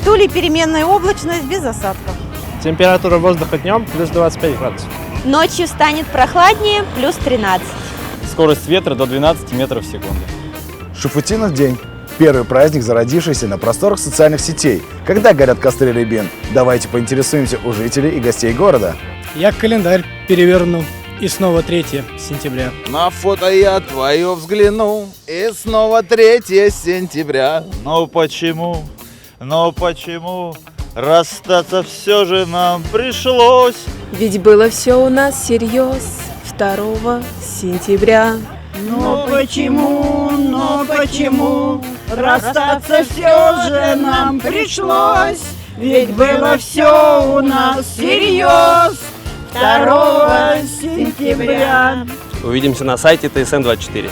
В Туле переменная облачность без осадков. Температура воздуха днем плюс 25 градусов. Ночью станет прохладнее, плюс 13. Скорость ветра до 12 метров в секунду. Шуфутинов день. Первый праздник, зародившийся на просторах социальных сетей. Когда горят костры рябин? Давайте поинтересуемся у жителей и гостей города. Я календарь переверну. И снова 3 сентября. На фото я твое взгляну, и снова 3 сентября. Но почему расстаться все же нам пришлось? Ведь было все у нас всерьез 2 сентября. Но почему расстаться все же нам пришлось? Ведь было все у нас всерьез 2 сентября. Увидимся на сайте ТСН-24.